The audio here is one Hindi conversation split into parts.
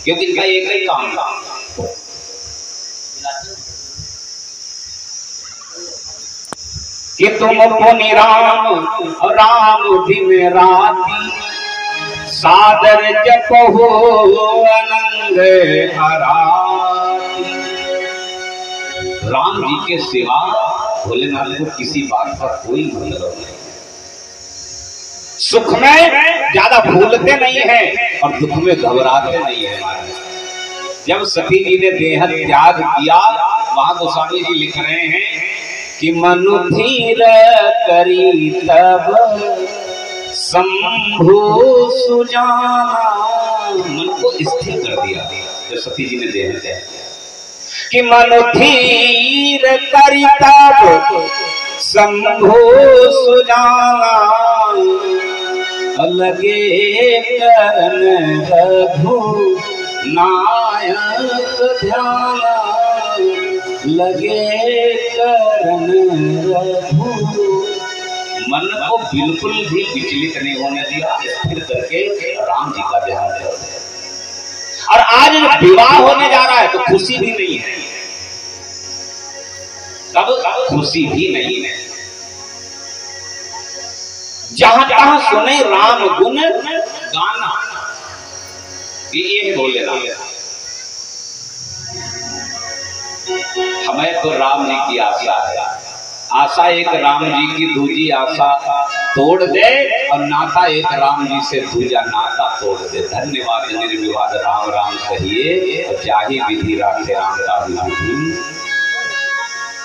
क्योंकि इनका एक ही काम था कि तुम पुनि राम राम दिन राती सादर जपहो आनंद आराती। राम जी के सिवा भोलेनाथ को किसी बात का कोई मतलब नहीं। सुख में ज्यादा भूलते नहीं है और दुख में घबराते नहीं है। जब सती जी ने देह त्याग किया, वहां गोस्वामी जी लिख रहे हैं कि मनु धीर करी तब शंभु सुजाना। मन को स्थिर कर दिया जब सती जी ने देह त्याग कि मनु धीर करी तब शंभु सुजाना। लगे करन रघु नायक ध्यान। लगे करन रघु। मन को बिल्कुल भी विचलित नहीं होने दिया, स्थिर करके राम जी का ध्यान कर दिया। और आज विवाह होने जा रहा है तो खुशी भी नहीं है। तब खुशी भी नहीं है। जहां तहां सुने राम गुण गाना, ये बोले राम। हमें तो राम जी की आशा है। आशा एक राम जी की, दूजी आशा तोड़ दे और नाता एक राम जी से दूजा नाता तोड़ दे। धन्यवाद निर्विवाद राम राम कहिए और जाहि विधि राखे राम का विधि।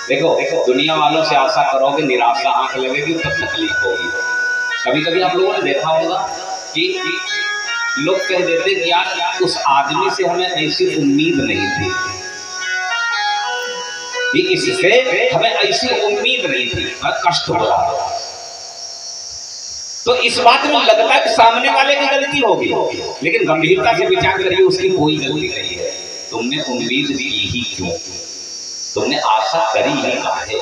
देखो दुनिया वालों से आशा करोगे, निराशा आंख लगेगी, तब तकलीफ होगी। कभी कभी आप लोगों ने देखा होगा कि लोग कह देते कि यार उस आदमी से हमें ऐसी उम्मीद नहीं थी, कि इससे हमें ऐसी उम्मीद नहीं थी, कष्ट हो रहा है। तो इस बात में लगता है कि सामने वाले की गलती होगी, लेकिन गंभीरता से विचार करिए उसकी कोई गलती नहीं है। तुमने उम्मीद की ही क्यों? तुमने आशा करी ही काहे?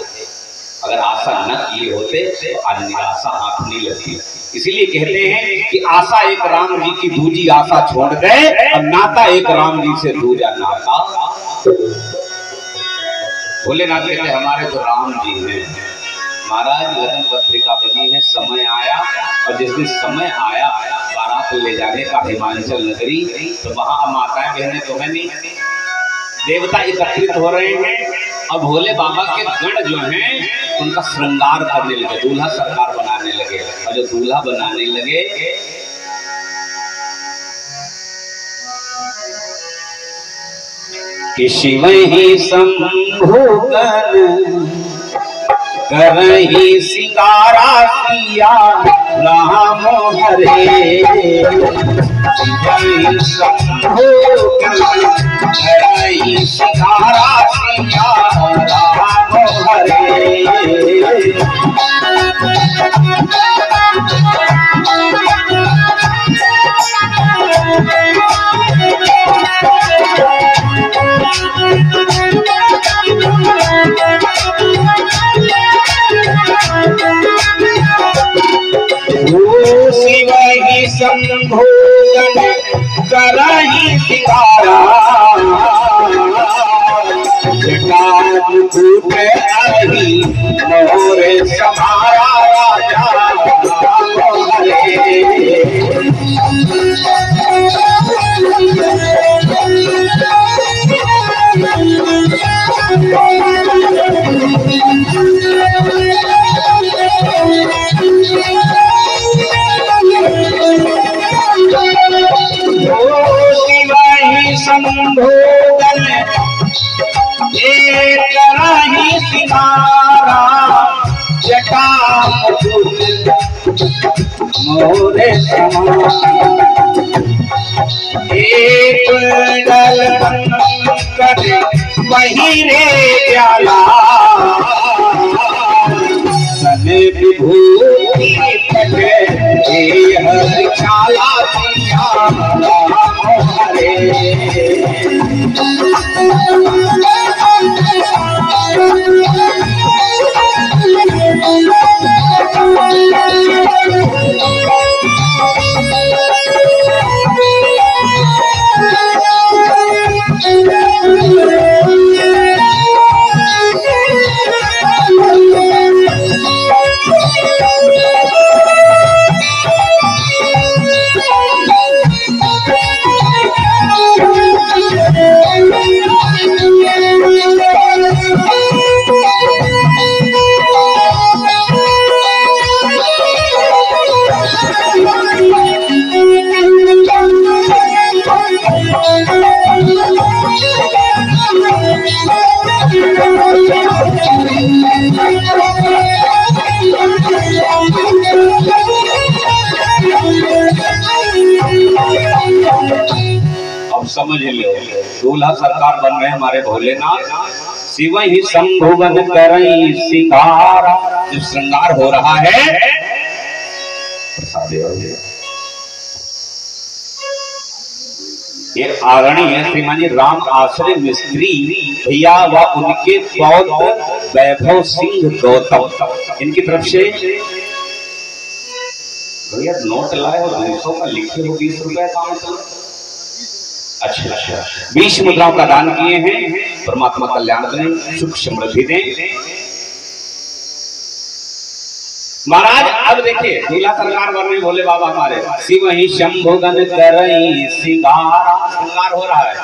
अगर आशा न किए होते तो निराशा आंख नहीं लगती। इसीलिए कहते हैं कि आशा एक राम जी की, दूजी आशा छोड़ दे और नाता एक राम जी से दूजा नाता। भोलेनाथ कहते हमारे तो राम जी हैं। महाराज लगन पत्रिका बनी है, समय आया और जिस दिन समय आया बारात ले जाने का हिमाचल नगरी, तो वहां माताएं बहनें तो है नहीं, देवता एकत्रित हो रहे हैं और भोले बाबा के गण जो हैं उनका श्रृंगार करने लगे, दूल्हा सरकार बनाने लगे। और जो दूल्हा बनाने लगे कि शिव ही शंभु गण करहि सिंगारा सिया राम हरे। शिव ही शंभु गण करहि सिंगारा सिया राम हरे। शिव ही शंभु गण करहि सिंगारा मोर समारा राजा शंभु गण करहि सिंगारा जटा मोरे एक डल पंकज महिरे प्याला सने विभूति पटे हर चाला हरे। अब समझ लो, दूल्हा सरकार बन रहे हमारे भोलेनाथ। शिव ही शंभुवन करई सिंगार, जो श्रृंगार हो रहा है ये आरणी है श्रीमान जी राम आश्रय मिस्त्री भैया व उनके पौत्र वैभव सिंह गौतम, इनकी तरफ से भैया नोट लाए और 200 का लिखे हो 20 रुपए का मतलब। अच्छा अच्छा 20 मुद्राओं का दान किए हैं। परमात्मा कल्याण करें, सुख समृद्धि दें। महाराज अब देखिए दूल्हा सरकार बन रहे भोले बाबा हमारे। शिव ही शंभुगन करई सिंगार, श्रृंगार हो रहा है।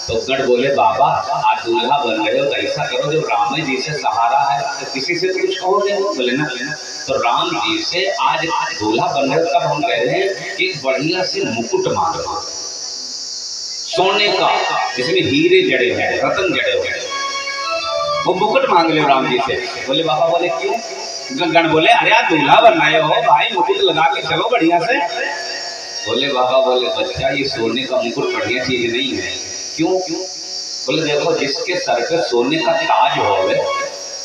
तो गण बोले बाबा आज दूल्हा बन रहे हो तो ऐसा करो जो राम जी से सहारा है तो किसी से कुछ कहोगे? बोले ना तो राम जी से आज दूल्हा बन रहे हो तब हम कह रहे हैं एक बढ़िया से मुकुट मांगना सोने का, जिसमें हीरे जड़े हैं, रतन जड़े हुए, वो मुकुट मांग ले राम जी से। बोले बाबा बोले क्यों? गण बोले अरे यार दूल्हा बनाए हो भाई, मुकुट लगा के चलो बढ़िया से। बोले बाबा बोले बच्चा ये सोने का मुकुट बढ़िया चीज नहीं है। क्यों? बोले देखो जिसके सर पे सोने का ताज होवे,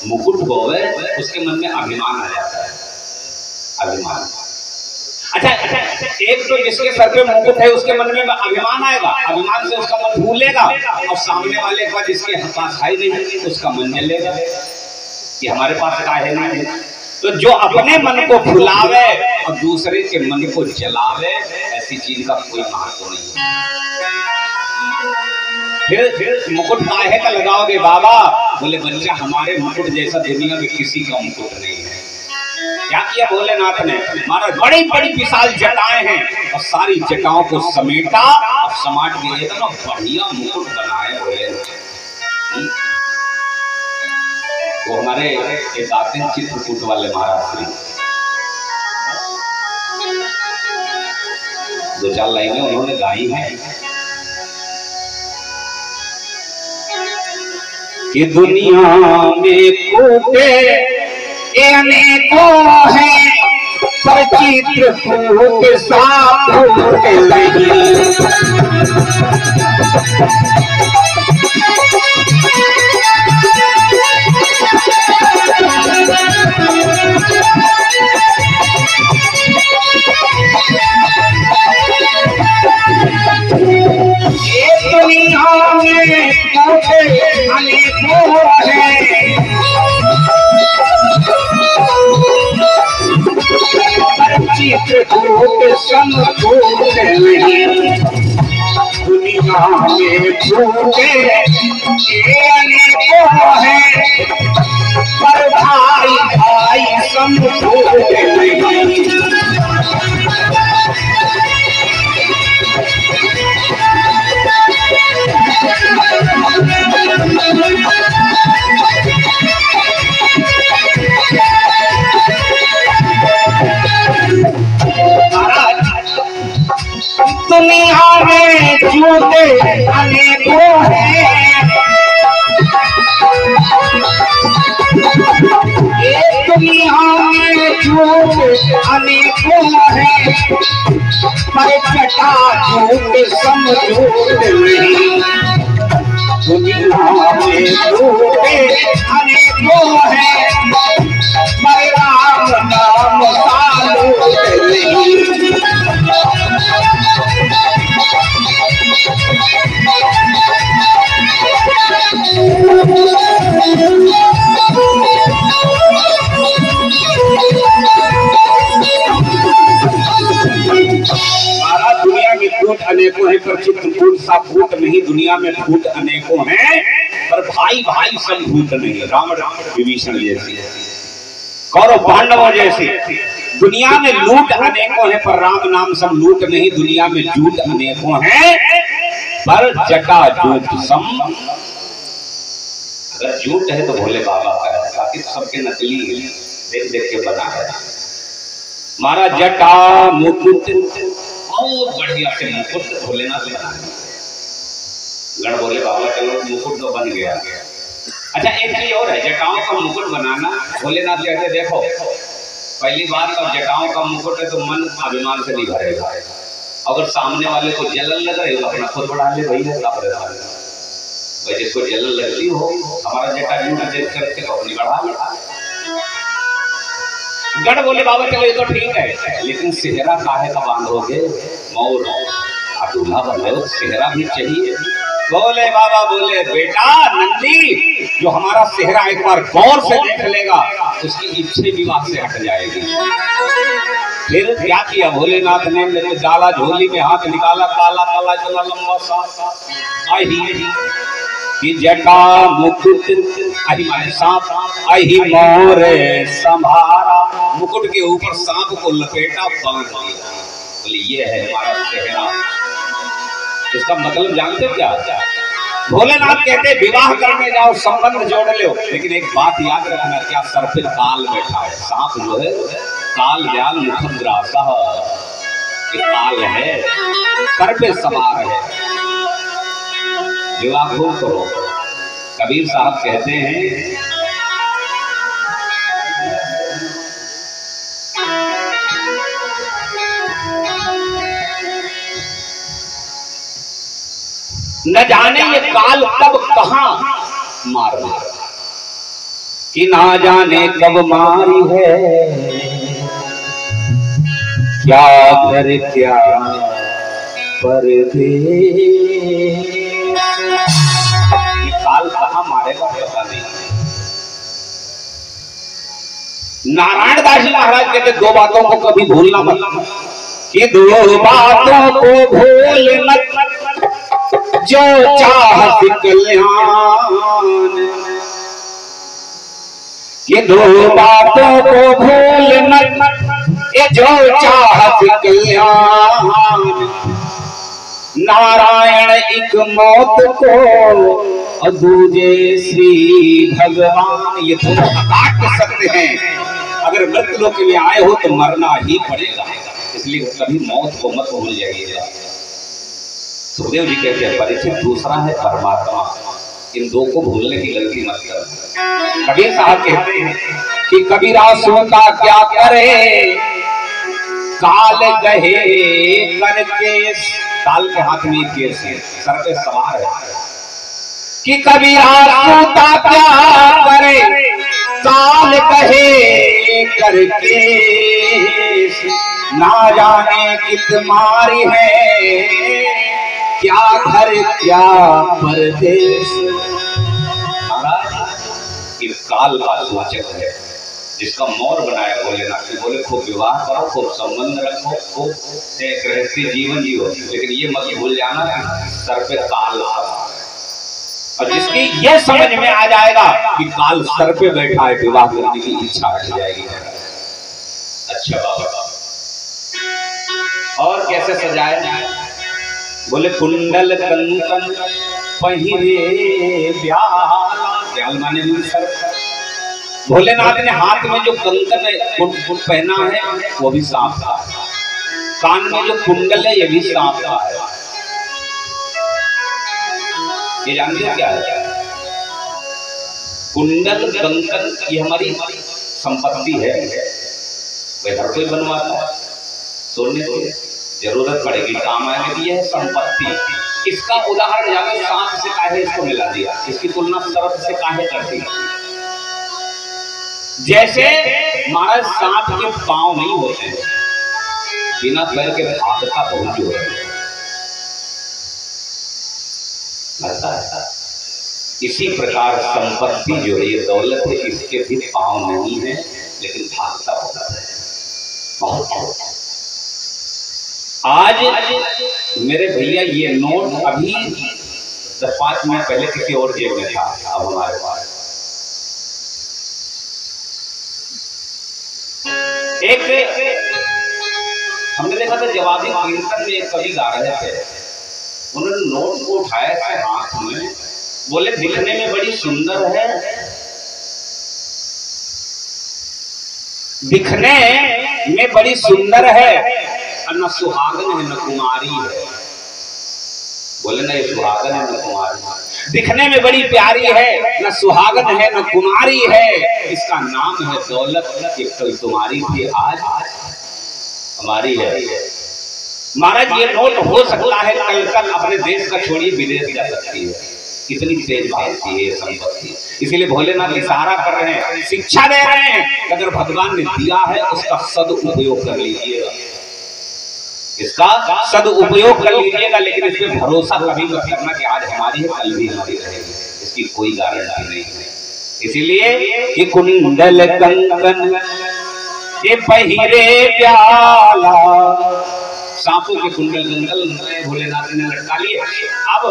मुकुट होवे, उसके मन में अभिमान आ जाता है, अभिमान। अच्छा एक तो जिसके सर पे मुकुट है उसके मन में अभिमान आएगा, अभिमान से उसका मन भूलेगा, और सामने वाले का जिसके पास है नहीं उसका मन जलेगा कि हमारे पास का है नहीं। तो जो अपने मन को फुलावे और दूसरे के मन को जलावे, ऐसी चीज का कोई महत्व नहीं है। फिर मुकुट काहे का लगाओगे बाबा? बोले बच्चा हमारे मुकुट जैसा दुनिया में किसी का मुकुट नहीं है। क्या किया भोलेनाथ ने? हमारा बड़ी बड़ी विशाल जटाएं हैं और सारी जटाओं को समेटा और समाट के इतना बढ़िया मुकुट बनाए भोलेनाथ। वो हमारे एक आते हैं चित्रकूट वाले महाराज श्री, 2-4 लाइनें उन्होंने गाई हैं कि दुनिया में कूटे अनेकों हैं पर चित्रकूट सा कूट नहीं। दुनिया में कूटे अनेकों हैं चित्रकूट समकूट नहीं। दुनिया में कूटे अनेकों हैं पर भाई भाई समकूट नहीं। दुनिया में झूठे अनेकों हैं, दुनिया में झूठे अनेकों हैं पर चटा झूठ समझूठ नहीं। दुनिया में झूठे अनेकों हैं पर राम नाम सालूट नहीं। दुनिया में फूट अनेकों हैं पर चित्रकूट सा फूट नहीं। दुनिया में फूट अनेकों हैं पर भाई भाई सब फूट नहीं। राम विभीषण जैसी, कौरव पांडवों जैसी। दुनिया में लूट अनेकों हैं पर राम नाम सब लूट नहीं। दुनिया में झूठ अनेकों हैं पर जटा झूठ सम। अगर झूठ है तो भोले बाबा का है, बाकी सबके नकली है, देख देख के बना है। मारा जटा मुकुट बहुत बढ़िया से मुकुट भोलेनाथ बना है। गण बोले बाबा चलो मुकुट तो बन गया। अच्छा एक चीज और है, जटाओं का मुकुट बनाना। भोलेनाथ कहते देखो पहली बात तो जटाओं का मुकुट है तो मन अभिमान से नहीं भरेगा, अगर सामने वाले को जलन लग रही हो अपना खुद बढ़ा ले, वही रहता परेशान। भाई जिसको जलन लगती हो हमारा जेठा जी देख करके अपनी बढ़ा ले। गढ़ बोले बाबा चलो ये तो ठीक है, लेकिन सेहरा काहे का बांधोगे? मौर दूल्हा बन रहे हो, सेहरा भी चाहिए। बोले बाबा बोले बेटा नंदी, जो हमारा सेहरा एक बार गौर से देख लेगा उसकी इच्छा विवाह से हट जाएगी। फिर क्या किया भोलेनाथ ने? मेरे डाला झोली में हाथ निकाला, काला काला चला लंबा सा आई कि जटा मुकुट आई माने सांप आई मोरे संभारा, मुकुट के ऊपर सांप को लपेटा बांध दिया। बोले ये है हमारा सेहरा। इसका मतलब जानते क्या? भोलेनाथ कहते विवाह करने जाओ संबंध जोड़ लो, लेकिन एक बात याद रखना, क्या सर पे काल बैठा है? सांप जो है काल व्याल मुखद्रासा, काल है सर पे सवार है। विवाह खूब करो। कबीर साहब कहते हैं न जाने ये काल कब कहां मार मार, कि ना जाने कब मारी है, क्या घर क्या परदेश, काल कहां मारेगा पता नहीं। नारायण दास जी महाराज कहते दो बातों को कभी भूलना मत, कि दो बातों को भूल मत, जो चाहत कल्याण, ये दो बातों को भूल मत, ये जो चाहत कल्याण, नारायण एक मौत को और दूजे श्री भगवान, ये दोनों काट सकते हैं। अगर मृत्यु लोक में आए हो तो मरना ही पड़ेगा, इसलिए कभी मौत को मत भूल जाइएगा। सुखदेव जी कहते हैं परीक्षित दूसरा है परमात्मा, इन दो को भूलने की गलती मत कर। कबीर साहब कहते हैं कि कबीरा सोता क्या करे, काल गहे करके, काल के हाथ में केस है, सर पे सवार है, कि कबीरा सोता क्या करे, काल गहे करके, ना जाने कित मारी है, क्या घर क्या परदेश। महाराज ये काल का सूचक है, जिसका मोर बनाया भोलेनाथ ने। बोले खूब विवाह करो, खूब संबंध रखो, खूब गृहस्थी जीवन जियो, लेकिन ये मत भूल जाना सर पे काल सवार है। और जिसकी ये समझ में आ जाएगा कि काल सर पे बैठा है, विवाह करने की इच्छा हट जाएगी। अच्छा बाबा और कैसे सजाए? बोले कुंडल कंकन पहिरे ब्याल माने सर। भोलेनाथ ने हाथ में जो कंकन पहना है वो भी सांप का, कान में जो कुंडल है ये भी सांप का है। ये जानते हो क्या है? कुंडल कंकन ये हमारी संपत्ति है, भाई हर कोई बनवाता है, सोने की जरूरत पड़ेगी, काम आएगी, ये है संपत्ति। इसका उदाहरण जाकर सांप से काहे इसको मिला दिया, इसकी तुलना सर्प से काहे कर दी? जैसे महाराज सांप के पांव नहीं होते हैं, बिना पैर के भागता बहुत जोर लगता है। इसी प्रकार संपत्ति जो है ये दौलत है, इसके भी पांव नहीं है लेकिन भागता होता है बहुत। आज मेरे भैया ये नोट अभी 10-5 मिनट पहले किसी और जेब में था, अब हमारे पास एक हमने देखा था जवाबी कीर्तन में एक कवि गा रहे थे, उन्होंने नोट को उठाया था हाथ में, बोले दिखने में बड़ी सुंदर है, दिखने में बड़ी सुंदर है, न सुहागन है न कुमारी है। बोले ना ये सुहागन है न कुमारी, दिखने में बड़ी प्यारी है, न सुहागन है न कुमारी है, इसका नाम है दौलत, एक तो तुम्हारी थी आज हमारी है। महाराज ये नोट हो सकता है कल कल अपने देश का छोड़िए विदेश जा सकती है, इतनी तेज भागती है संपत्ति। इसीलिए भोलेनाथ इशारा कर रहे हैं, शिक्षा दे रहे हैं, अगर भगवान ने दिया है उसका सदुपयोग कर लीजिएगा, इसका सदुपयोग कर लीजिएगा, लेकिन इस पे भरोसा कभी मत करना कि आज हमारी है कल भी हमारी रहेगी, इसकी कोई गारंटी नहीं है। इसीलिए ये कुंडल कंगन ये पहिरे प्याला, सांपों के कुंडल कंगन भोलेनाथ ने लटका लिए। अब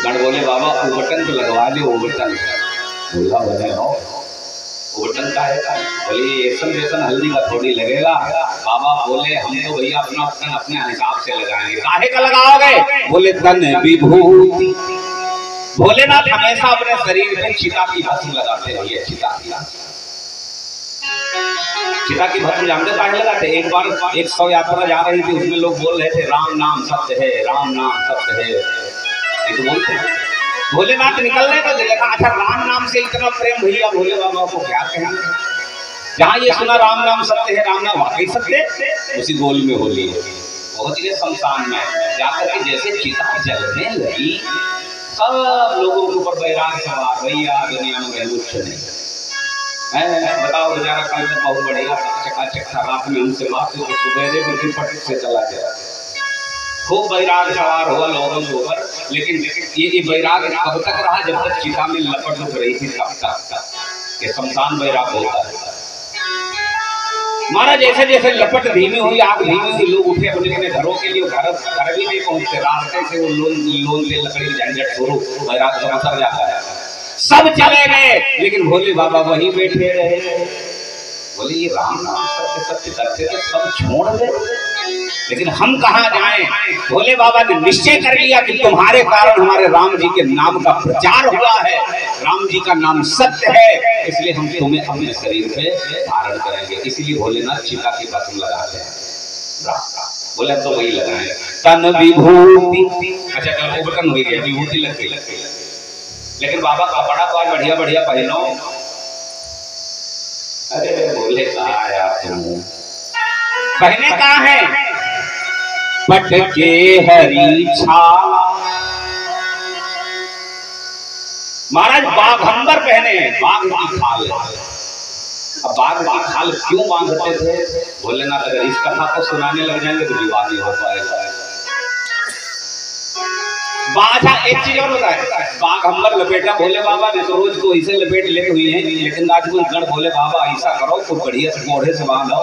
गण बोले बाबा ओवटन तो लगवा ले, ओवटन बोला बने हो ओवटन का है, बोले ऐसा जैसा हल्दी का थोड़ी लगेगा। बाबा बोले हम तो भैया अपना ओवटन अपने हिसाब से लगाएंगे। काहे का लगाओगे? बोले तन विभूति। भोलेनाथ हमेशा अपने शरीर में चिता की भस्म लगाते हैं, ये चिता की भस्म जानते काहे लगाते? एक बार 100 यात्रा जा रही थी, उसमें लोग बोल रहे थे राम नाम सत्य है, राम नाम सत्य है, ये तो बोलते हैं। भोलेनाथ निकलने को देखा, अच्छा राम नाम से इतना प्रेम भैया भोले बाबा को क्या कहना। जहाँ ये सुना राम नाम सत्य है, राम नाम वाकई सत्य, उसी गोल में होली है। बहुत ही शमशान में जाकर के जैसे चिता जलने लगी, सब लोगों के ऊपर बैराग सवार, भैया दुनिया में कुछ नहीं है, बताओ बेचारा कल तक बहुत बढ़िया चकाचक था, रात में हमसे बात हुई, सुबह बिल्कुल पटक से चला गया। खूब बैराग सवार हुआ लोगों के ऊपर, लेकिन ये बैराग कब तक रहा? जब तक चिता में लपट लुक रही थी तब तक। ये शमशान बैराग होता है। महाराज जैसे जैसे लपट धीमी हुई, आग धीमी हुई, लोग उठे अपने अपने घरों के लिए, घर भी नहीं पहुंचते, रास्ते से वो लोन से लकड़ी की झंझट शुरू, बैराग जब उतर जाता है, सब चले गए, लेकिन भोले बाबा वहीं बैठे रहे। बोले ये राम नाम सत्य सत्य तो सब छोड़ दे, लेकिन हम कहाँ जाएं? भोले बाबा ने निश्चय कर लिया कि तुम्हारे कारण हमारे राम जी के नाम का प्रचार हुआ है, राम जी का नाम सत्य है, इसलिए हम तुम्हें अपने शरीर पे धारण करेंगे। इसलिए भोलेनाथ चिता की भस्म लगाते हैं। बोले तो वही लगाए तन विभूति। अच्छा चलो बटन हो गया, विभूति लग गई, लेकिन बाबा कपड़ा तो आज बढ़िया बढ़िया पहनो। अरे बोले कहा आया तुम, पहने कहा है? पटके हरी छाला। महाराज बाघंबर पहने हैं, बाघ की खाल। अब बाघ की खाल क्यों बांधते थे? भोलेनाथ अगर इस कथा को सुनाने लग जाएंगे तो विवाद नहीं हो पाएगा। बाघा एक चीज और होता है, बाघंबर लपेटा भोले बाबा ने तो रोज को इसे लपेट लेते हुई है, लेकिन आज गण भोले बाबा ऐसा करो तो बढ़िया से मोढ़े से बांधो।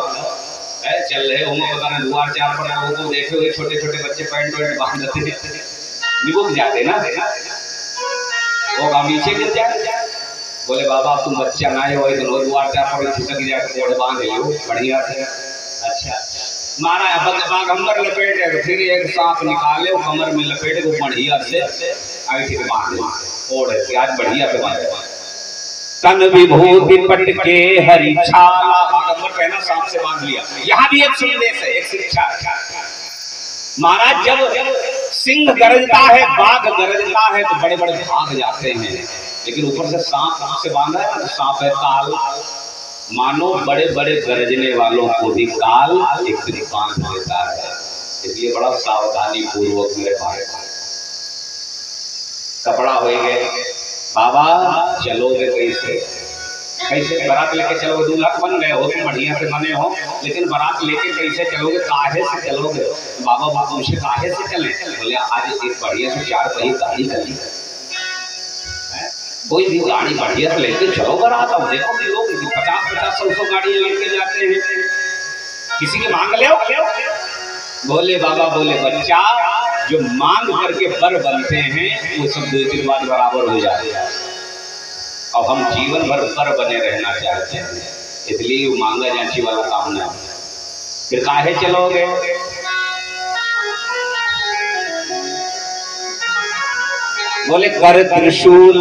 चल रहे हो पता नहीं द्वार चार पर लोगों को देखे हुए छोटे छोटे बच्चे पैंट वैंट बांध देते, निबुक जाते ना, वो नीचे गिर जाए। बोले बाबा तुम बच्चा ना हो, तो द्वार चार पर खिसक जाए, मोढ़े बांध लो बढ़िया से। अच्छा मारा बाघंबर लपेटे, फिर एक सांप निकाले, कमर में लपेटे को बढ़िया से ऐसे बांध ओढ़े, आज बढ़िया से बांधे। तन विभूति पटके हरी छाला, बाघंबर पहना, सांप से बांध लिया। यहाँ भी एक संदेश है, एक शिक्षा। महाराज जब सिंह गरजता है, बाघ गरजता है तो बड़े बड़े भाग जाते हैं, लेकिन ऊपर से सांप से बांधा है ना, सांप है काल, मानो बड़े बड़े गरजने वालों को भी काल एक दिन बांध देता है। इसलिए बड़ा सावधानी पूर्वक मेरे भाई कपड़ा हो गए। बाबा चलोगे कैसे? कैसे बारात लेके चलोगे? दूल्हा बन गए हो तुम, बढ़िया से बने हो, लेकिन बारात लेके कैसे चलोगे? काहे से चलोगे? बाबा बाबा मुझे काहे से चले? बोले आज एक बढ़िया से 4 पहिए गाड़ी कर ली, कोई भी गाड़ी बढ़िया से लेके चलो बारात। अब देखो कि लोग 50-50, 100 गाड़ी लेके जाते हैं, किसी की मांग ले। बोले बाबा बोले बच्चा जो मांग करके बर बनते हैं वो सब 2 दिन बाद बराबर हो जाते हैं। अब हम जीवन भर बर बने रहना चाहते हैं, इसलिए मांगा जांची वाला काम ना। फिर काहे चलोगे? बोले कर त्रिशूल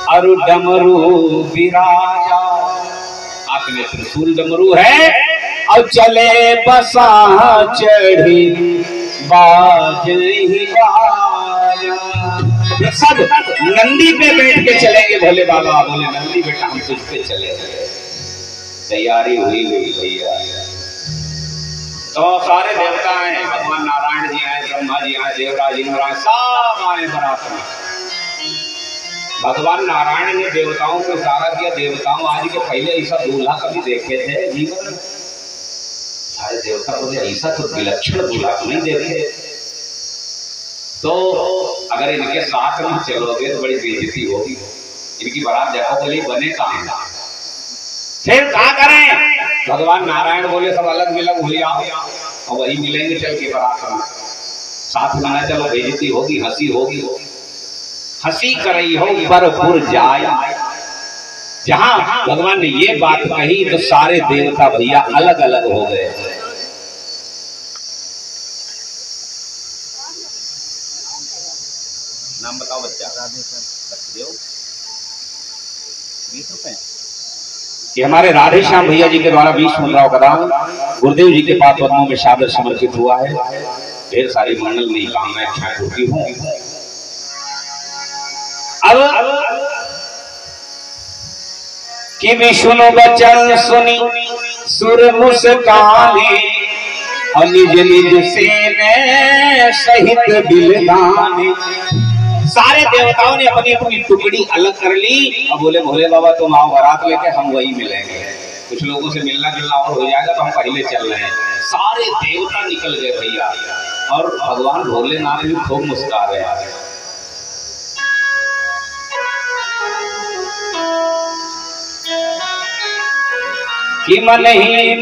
और डमरू विराजा। हाथ में त्रिशूल डमरू है और चले बसा चढ़ी बाज ही बाजा। सब नंदी पे बैठ के चलेंगे भोले बाबा। बोले नंदी बेटा हम तुझ पे चले। तैयारी हुई भैया, तो सारे देवता आए, भगवान नारायण जी आए, ब्रह्मा जी आए, देवराज इंद्राज सब आए बारात में। भगवान नारायण ने देवताओं को इशारा किया, देवताओं आज के पहले ऐसा दूल्हा कभी देखे थे जीवन में? सारे देवता बोले ऐसा तो विलक्षण दूल्हा नहीं देखे। तो अगर इनके साथ में चलोगे तो बड़ी बेइज्जती होगी, इनकी बारात देखो के लिए बने कहां? फिर क्या करें? भगवान नारायण बोले सब अलग मिलग हो जाओ और वही मिलेंगे चल के बारात में, साथ में न चलो बेइज्जती होगी, हंसी होगी, हंसी करई हो बरपुर जाए। जहां भगवान ने ये बात कही तो सारे देवता भैया अलग अलग हो गए। नाम बताओ बच्चा। 20 रुपए। ये हमारे राधे श्याम भैया जी के द्वारा 20 मुद्राओं का दान गुरुदेव जी के पाद पद्मों में सादर समर्पित हुआ है। ढेर सारी मंडल नहीं कामनाएं इच्छाएं पूरी हूं। अब कि विष्णु बचन सुनी सुर मुस्काने और निज निज सेने सहित बिलदाने। सारे देवताओं ने अपनी अपनी टुकड़ी अलग कर ली और बोले भोले बाबा तुम आओ बारात लेके, हम वही मिलेंगे। कुछ लोगों से मिलना जुलना और हो जाएगा तो हम पहले चल रहे हैं। सारे देवता निकल गए भैया और भगवान भोलेनाथ भी खूब मुस्कुरा रहे हैं। कि मन ही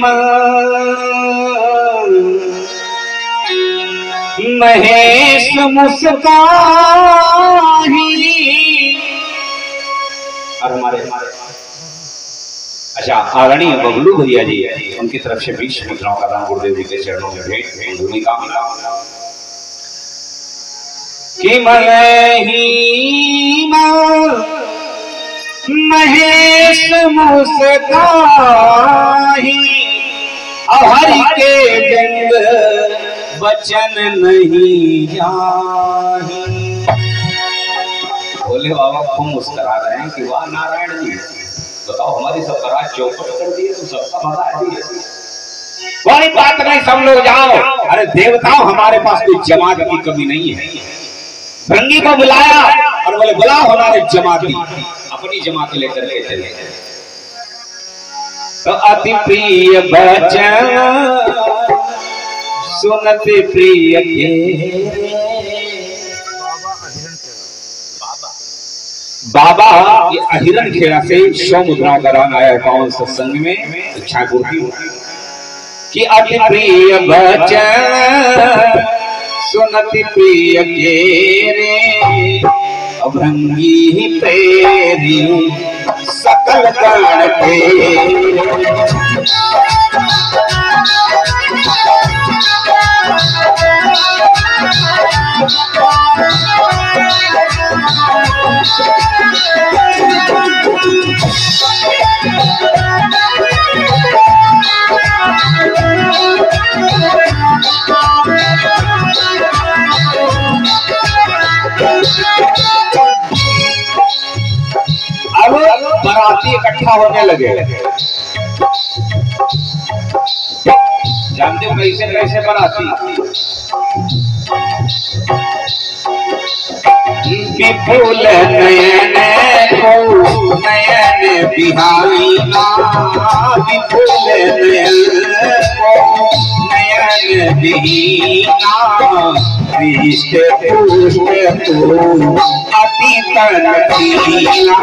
महेश मुस्काही। और हमारे अच्छा आदरणीय बबलू भैया जी है, उनकी तरफ से 20 मुद्राओं का दान गुरुदेव जी के चरणों में भेंट भूमिका कि मन ही महेश मुस्काही हरि के बिंद वचन नहीं जाही। भोले बाबा खूब मुस्कुरा रहे हैं कि वाह नारायण जी, बताओ हमारी सब बारात चौपट कर दिए, तुम सबका मजा दिए। कोई बात नहीं, सब लोग जाओ। अरे देवताओं हमारे पास कोई जमात की कमी नहीं है। भृंगी को बुलाया और बोले बुलाओ हमारे जमाती, अपनी जमात लेकर के चले। तो अति प्रिय बचन सुनत प्रिय के बाबा ये अहिरण खेड़ा से 100 मुद्राओं का दान आया है सत्संग में। इच्छा पूर्ति कि अति प्रिय बचन सुनत प्रिय के रे अभृंगी प्रेरी सकल गण के। अब बाराती इकट्ठा होने लगे। जानते हो कैसे कैसे बाराती? विपुल नयन को नयन बिहारी ना, विपुल नयन को नयन बिहीना, पृष्ठ पुष्ट तो अति तन कीना।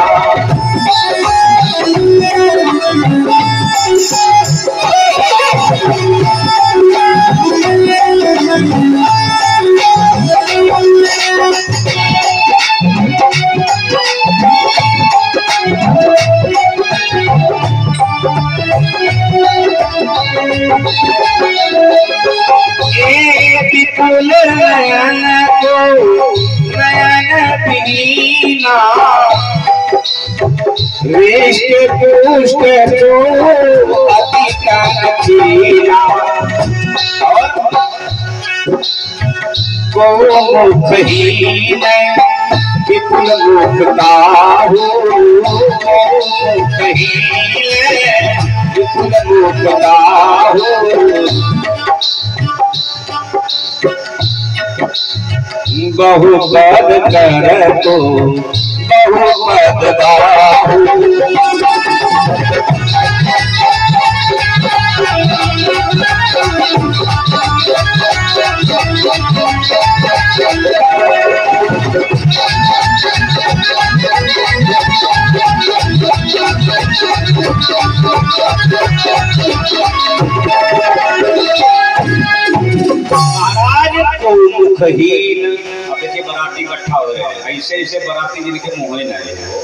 विपुल नयन को नयन बिहीना, पृष्ठ पुष्ट तो अति तन कीना। को मुखहीन विपुल मुखता हो, मुखहीन विपुल मुखता हो, बहुपद कर तो बहुपद बाहु। मुखहीन। अब देखिए बराती इकट्ठा हो रहे हैं, ऐसे ऐसे बराती जिनके मुंह ही नहीं है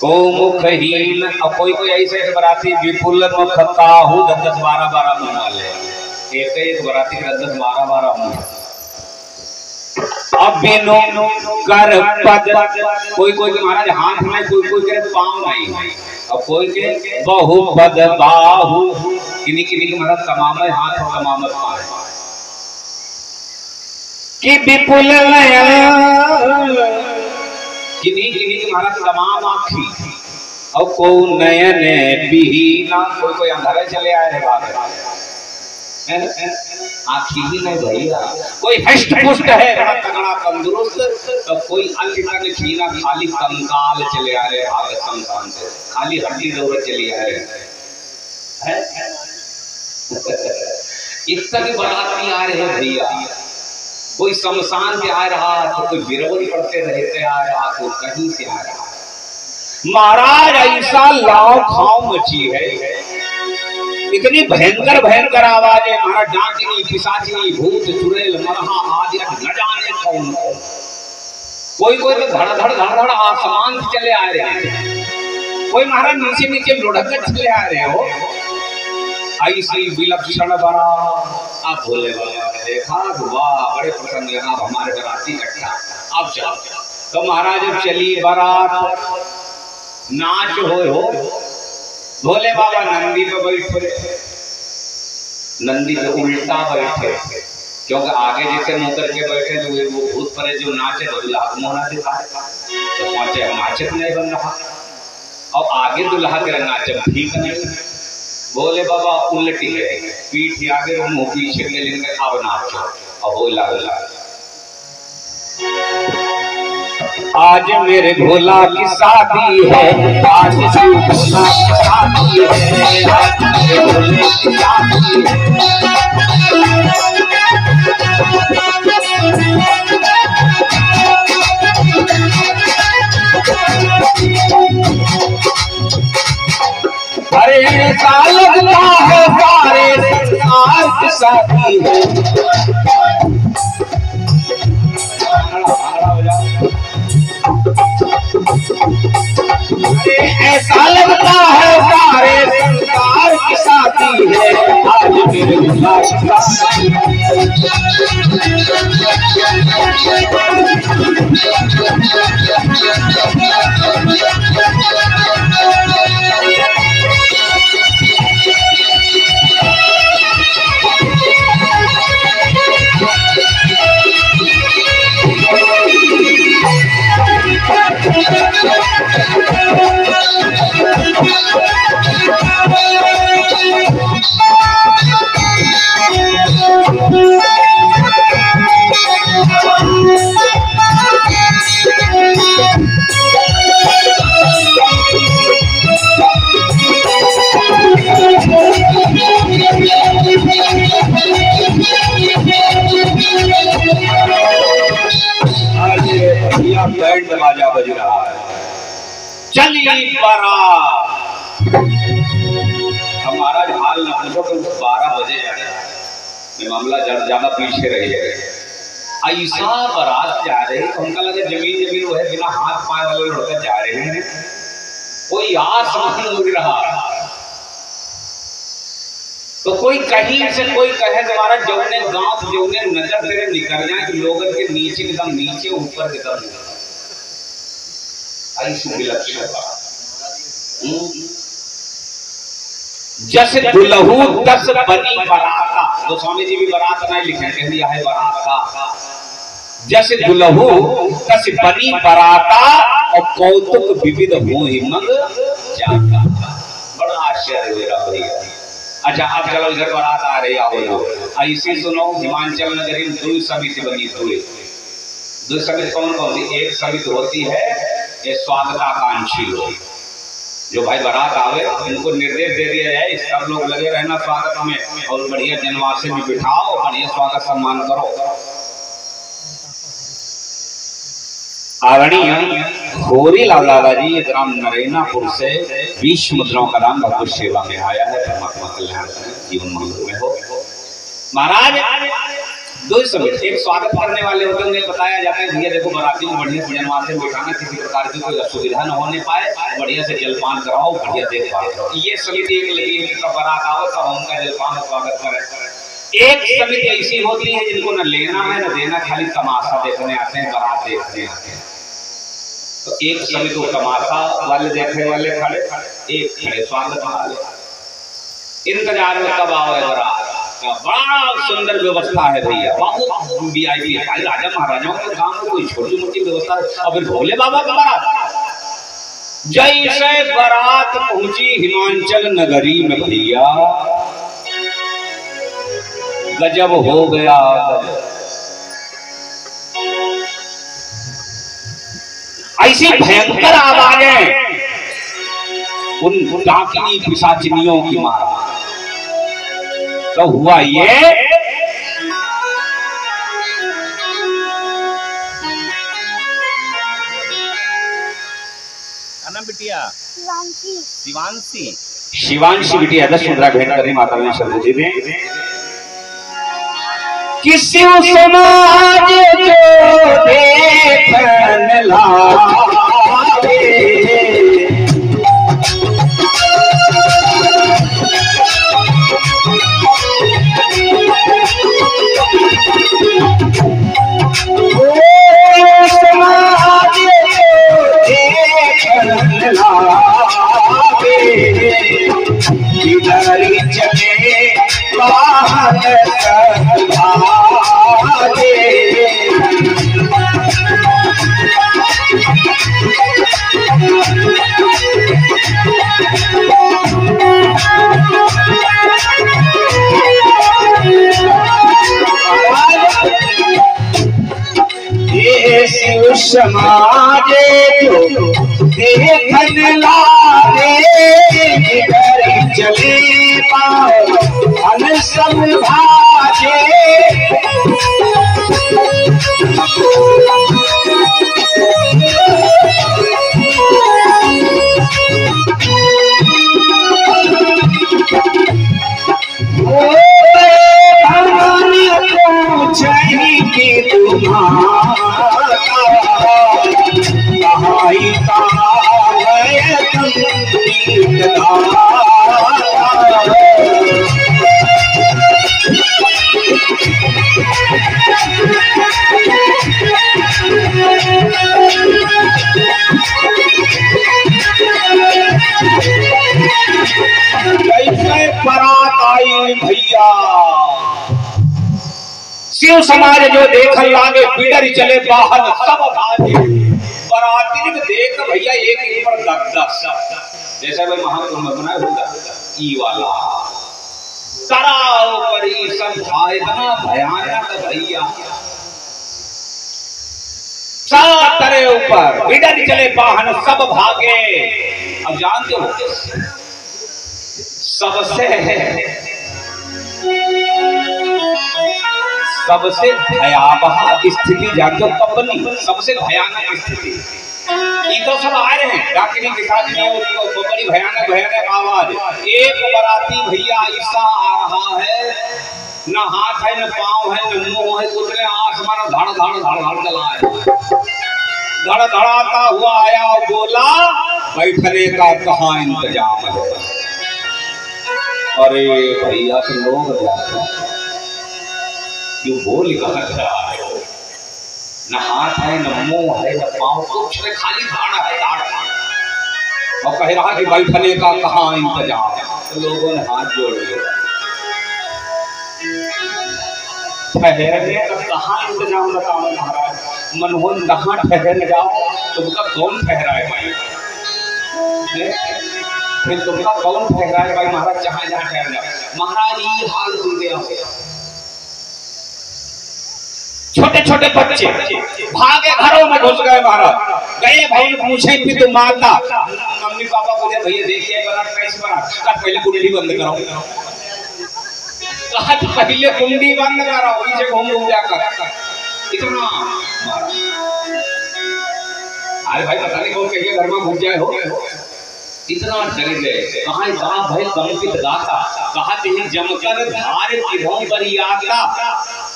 को मुखहीन। और कोई कोई ऐसे ऐसे बराती विपुल मुख काहू 10-12 मुंह वाले, एक एक बराती के 10-12 मुंह। अब बिनो कर पद, कोई कोई के महाराज हाथ नहीं, कोई कोई के पाँव नहीं, और कोई के बहुपद बाहु, किन्हीं किन्हीं के महाराज तमाम हाथ और तमाम पाँव। कि विपुल नयन, किन्हीं किन्हीं के महाराज तमाम आँखी, और को नयन बिहीना, कोई कोई अंधारे चले आए रे बाबा, आँखी ही नहीं भैया। कोई हष्ट पुष्ट है तगड़ा तंदुरुस्त, तो कोई अंग छीना खाली कंकाल चले आ रहे, भाग संतान से खाली हड्डी दौड़ चली आ रहे। इस तरह की बराती आ रहे हैं भैया। कोई शमशान से आ रहा, तो कोई बिरवल पड़ते रहते आ रहा, तो कहीं से आ रहा। महाराज ऐसा लाव खाओ मची है, इतनी भयंकर भयंकर आवाज है महाराज, डाकिनी पिशाचिनी भूत चुड़ैल मरहा आदि न जाने कौन। कोई कोई तो धड़ धड़ धड़ धड़ आसमान से चले आ रहे हैं, कोई महाराज नीचे नीचे लुढ़क कर चले आ रहे हो। ऐसी विलक्षण बड़ा आप भोले बाबा ने देखा, वाह बड़े प्रसन्न है, आप हमारे बराती इकट्ठा आप चलो। तो महाराज चली बारात, नाच हो भोले बाबा नंदी पे बैठे, नंदी पे उल्टा बैठे, क्योंकि आगे जैसे मुंह करके बैठे तो वो भूत परे जो नाचे तो दुल्हा को मोहना दिखा, तो पहुंचे नाचत नहीं बन रहा, और आगे दुल्हा के नाचत ठीक नहीं। भोले बाबा उल्टी है, पीठ आगे और मुंह पीछे ले लेंगे, अब नाचो। और हो लगा आज मेरे भोला की शादी है, आज मेरे भोला की शादी है, आज मेरे भोले की शादी है। अरे ऐसा लगता है सारे संसार की शादी है। ऐसा लगता है सारे संसार की शादी है, आज मेरे भोला की शादी बैंड बाजा बज रहा है, चलिए बारात। हमारा हाल न पूछो कि 12 बजे जाए, मामला ज्यादा पीछे रह जाए। ऐसा बारात जा रहे, तो उनका लगे जमीन जमीन वो है, बिना हाथ पाए वाले लड़के जा रहे हैं, कोई आसमान उड़ रहा। तो कोई कहीं से कोई कहे तुम्हारा जौने गांव जौने नजर तेरे निकल जाए, तो लोगों के नीचे एकदम नीचे ऊपर एकदम जैसे दुल्हू 10 बनी बराता। गोस्वामी जी भी बरात नहीं लिखे, कहते यह है बराता। जैसे दुल्हू 10 बनी बराता, और कौतुक विविध हो ही मंग जाता। बड़ा आश्चर्य हो रहा भैया, अच्छा अब चलो इधर बारात आ रही आओ ऐसी सुनो हिमाचल नगरी में 2 समिति बनी हुई। 2 समिति कौन कौन सी? एक समिति होती है ये स्वागताकांक्षी लोग, जो भाई बारात आवे उनको निर्देश दे दिया जाए सब लोग लगे रहना स्वागत में और बढ़िया जनवासे में बिठाओ, बढ़िया स्वागत सम्मान करो। आदरणीय होरी लाल दादाजी ग्राम नरेनापुर से 20 मुद्राओं का दान भगवत सेवा में आया है। परमात्मा कल्याण जीवन मंगल में हो। महाराज 2 समिति, एक स्वागत करने वाले होते हैं, उन्हें बताया जाता है भैया देखो बाराती को बढ़िया से जनवास में बिठाना, किसी प्रकार की कोई असुविधा न होने पाए, बढ़िया से जलपान कराओ, बढ़िया देखभाल करो। ये समिति एक लगी है कि कब बारात आओ तब उनका जलपान स्वागत करें। एक समिति ऐसी होती है जिनको न लेना है न देना, खाली तमाशा देखने आते हैं, बारात देखने आते हैं। तो एक समिति को तमाशा वाले देखने वाले खड़े, एक खड़े स्वागत वाले, इंतजार में कब आओ बारात। बड़ा सुंदर व्यवस्था है भैया, बहुत वीआईपी है। राजा महाराजाओं के काम में कोई छोटी मोटी व्यवस्था है। अब भोले बाबा का बारात, जैसे बारात पहुंची हिमाचल नगरी में भैया गजब हो गया। ऐसी भयंकर आवाजें उन डाकिनी पिशाचिनियों की मारा। तो हुआ ये बिटिया शिवांशी बिटिया 10 मुद्रा भेंट करी माता ने शब्द जी ने किसी समाज जो देखन लागे चले बाहर शिव समाज जो देखन लागे चले पावन सब भाजे बारात आई भैया शिव समाज जो देखन लागे बिडर चले बाहर सब भागे। बराती ने देख भैया एक पर 10 जैसा भाई महाकुंभ बनाया होगा ई वाला तराव परी सब इतना भयानक भैया सात तरह ऊपर बिडर चले बाहर सब भागे। अब जानते हो सबसे भयावह स्थिति जानते हो कब बनी? सबसे भयानक स्थिति ये तो सब आ रहे हैं डाकिनी के साथ में बड़ी भयानक आवाज। एक बराती भैया ऐसा आ रहा है, न हाथ है न पांव है न मुंह है, कुछ नहीं, आसमान धड़ धड़ धड़ धड़ चला है। धड़धड़ाता हुआ आया और बोला बैठने का कहाँ इंतजाम है। अरे भैया तो लोग क्यों बोल कहा न हाथ है न मुंह है न पांव, कुछ नहीं, खाली धाड़ा है धाड़। और कह रहा कि बैठने का कहाँ इंतजाम। तो लोगों ने हाथ जोड़ लिया, ठहरने का कहाँ इंतजाम बताओ महाराज। मनमोहन कहाँ ठहर जाओ, तुमका कौन ठहराए भाई? फिर तुमका कौन ठहराए भाई महाराज जहां जहां ठहरना। महाराज ये हाल हो गया। छोटे छोटे बच्चे भागे घरों में घुस गए महाराज। गए भाई पूछे कि तुम माता मम्मी पापा बोले भैया देखिए बना कैसे बना। पहले कुंडी बंद कराओ। कहा पहले कुंडी बंद कराओ पीछे घूम घूम जाकर इतना। अरे भाई पता नहीं कौन कहिए घर में घुस जाए हो। इतना डर गए। कहा बाप भाई कंपित गाता। कहा तेरी जमकर धार किधों बरियाता।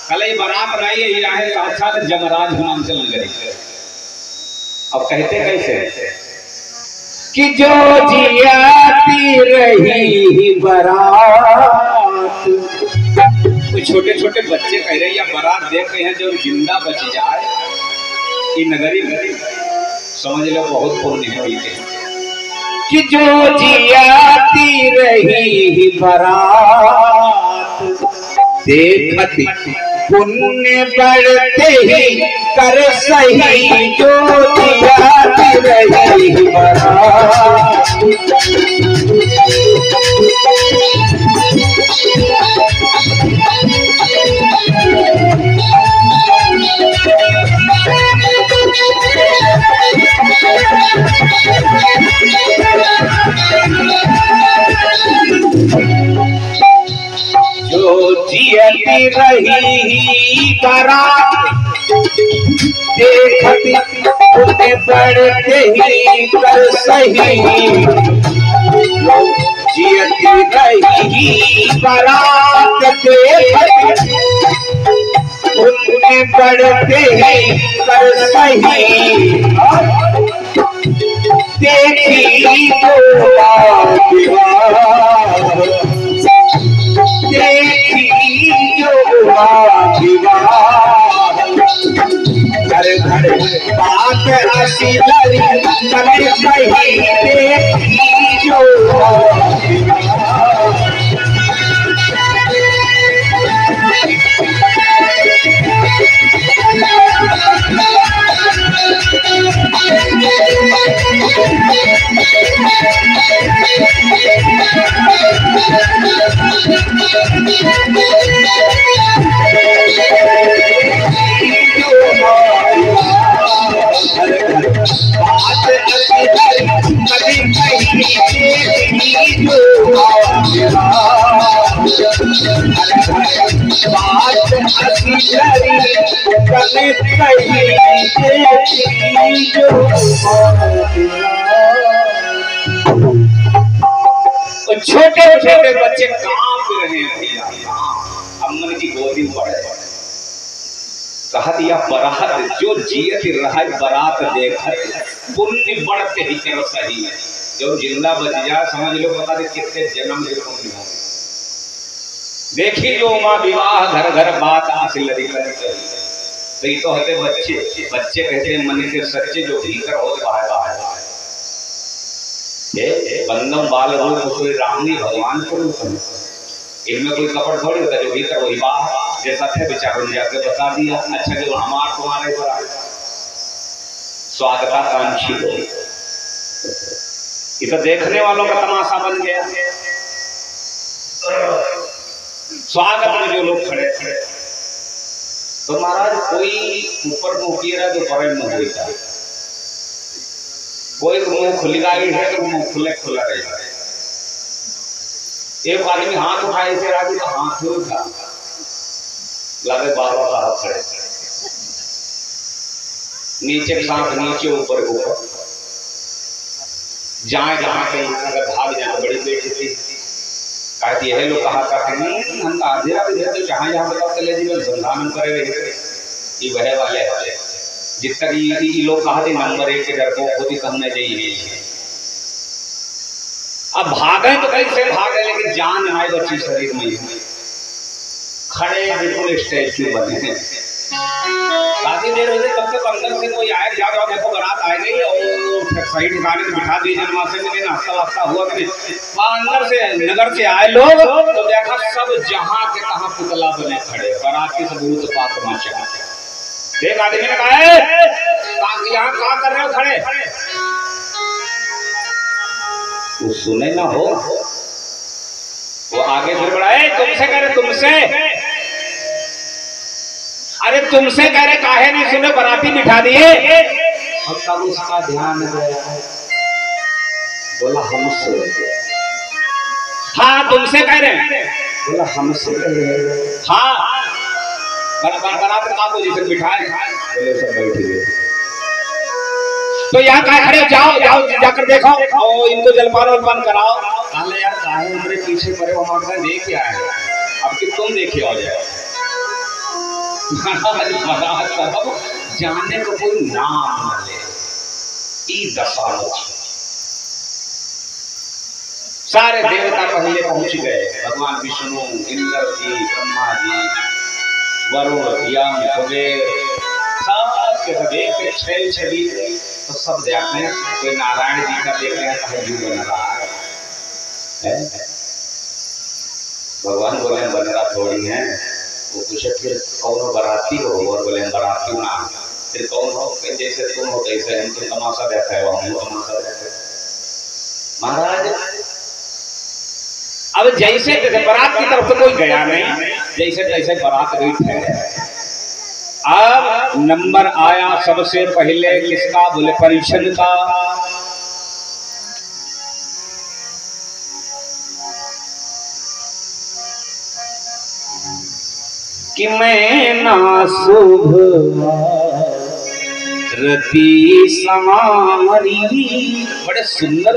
कलई बारात रही है राहे साक्षात जमराज हिमांचल नगरी। अब कहते कैसे कि जो जियाती रही बारात। तो छोटे छोटे बच्चे कह रहे हैं या बारात देख रहे हैं जो जिंदा बच जाए ये नगरी नगरी समझ लो बहुत पुण्य है। कि जो जियाती रही बारात देखती पुण्य बढ़ते ही कर सही। जो जियाती रही बारात जो जियती रही बारात देखती पुण्य बढ़ते ही कर सही। जियती रही बारात देखती पुण्य बढ़ते ही कर सही। देखी तो देखी जो घर घर बात हसी लड़ी कभी कही। देखी जो छोटे छोटे बच्चे कांप रहे हैं भैया। अम्मन की गोदी में पड़े। कहा दिया बारात जो जियत रहा बारात देखत पुण्य बढ़ते ही कर सही है। जो जिंदा बच जाए समझ लो पता नहीं कितने जन्म के पुण्य होंगे। देखी जो माँ विवाह घर घर बात आसे लड़ी कर सही। तो ये तो होते बच्चे। बच्चे कहते हैं मन के सच्चे जो भीतर हो बाहर बंदम बाल रूप कोई रामनी भगवान को रूप है। इनमें कोई कपड़ थोड़ी होता जो भीतर वही बाहर जैसा थे बेचारों ने जाके बता दिया। अच्छा जो हमार तुम्हारे पर स्वागताकांक्षी हो ये तो देखने वालों का तमाशा बन गया। स्वागत में जो लोग खड़े थे तो महाराज कोई ऊपर मुंह किया रहा तो परे में होता। कोई मुंह खुलेगा है तो मुंह खुले खुला रहेगा। एक आदमी हाथ उठाए से राजू का हाथ उठा लगे बाबा का हाथ खड़े नीचे सांस नीचे ऊपर ऊपर जाए जहां कहीं अगर भाग जाए बड़ी बेटी थी कहती है लोग कहा करते हैं हम आधे तो जहां जहां बताओ चले जीवन संधान करे रहे ये वह वाले जिस तक ये लोग कहा थे नंबर 1 के डर को खुद ही करने चाहिए। अब भागे तो कैसे भागे लेकिन जान आए बच्ची शरीर में खड़े बिल्कुल स्टैच्यू बने हैं। काफी देर हो गई तब तक अंदर से कोई आए जा जाओ देखो बारात आ गई और सही ठिकाने से बिठा दी जन्माष्टमी में नाश्ता वास्ता हुआ कि वहां अंदर से नगर से आए लोग तो देखा सब जहां के तहां पुतला बने खड़े बारात की सबूत पात मचा। एक आदमी ने कहा यहाँ क्या कर रहे हो खड़े। वो सुने ना हो, वो आगे फिर बढ़ा, तुमसे कह रहे, तुमसे, अरे तुमसे कह रहे, काहे नहीं सुने, बराती बिठा दिए। और तब उसका ध्यान गया, बोला हमसे। हाँ तुमसे कह रहे हैं, बोला हमसे कह रहे हैं। हाँ बारात का पोजीशन बिठाए, बोले सब बैठ गए। तो यहाँ कहा खड़े, जाओ जाओ जाकर देखो और इनको जलपान वलपान कराओ। कहले यार काहे हमारे पीछे पड़े, हम आपका देख के आए, अब कि तुम देखे हो जाए। जाने को कोई नाम न ले, ई दशा सारे देवता पहले पहुंच गए, भगवान विष्णु, इंद्र जी, ब्रह्मा जी, वरुण, यम, कुबेर, सबके सब एक छह छवि, तो सब देखते हैं। कोई नारायण जी का देख रहे हैं, कहे यू बन रहा है। भगवान बोले बन रहा थोड़ी है। वो पूछे फिर कौन बराती हो, और बोले बराती ना, फिर कौन हो, जैसे तुम हो कैसे हम तुम तमाशा देखा है, हम तमाशा देखा महाराज। अब जैसे जैसे बारात की तरफ तो कोई गया नहीं, जैसे तैसे बारात गई है। अब नंबर आया सबसे पहले किसका, बोले परीक्षण का। कि मैं ना शुभ रति समारी, बड़े सुंदर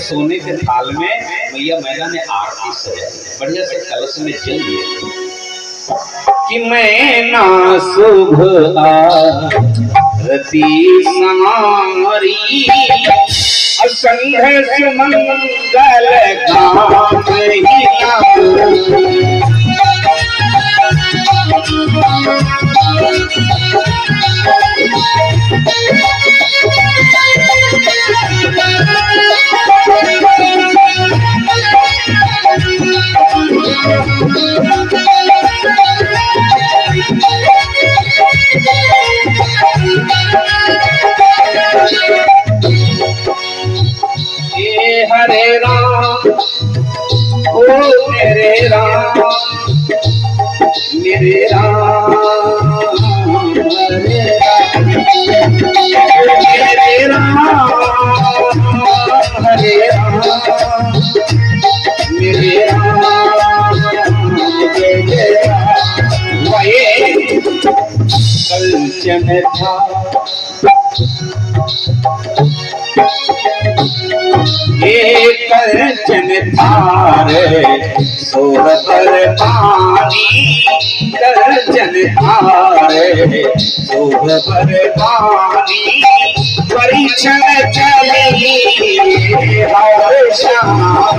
सोने के थाल में मैया मैया ने आरती सजाई, बढ़िया से कलश में जल दिया। कि मैं ना शुभ रति समारी, असंग सुमंगल हरे राम, ओ मेरे राम, मेरे राम, हरे राम, मेरे राम, हरे राम, मेरे राम, जय राम। वही कलचन था, एक कलचन थारे सोह पर पानी, कलचन थारे सोह पर पानी, परीक्षण चली हर शाम।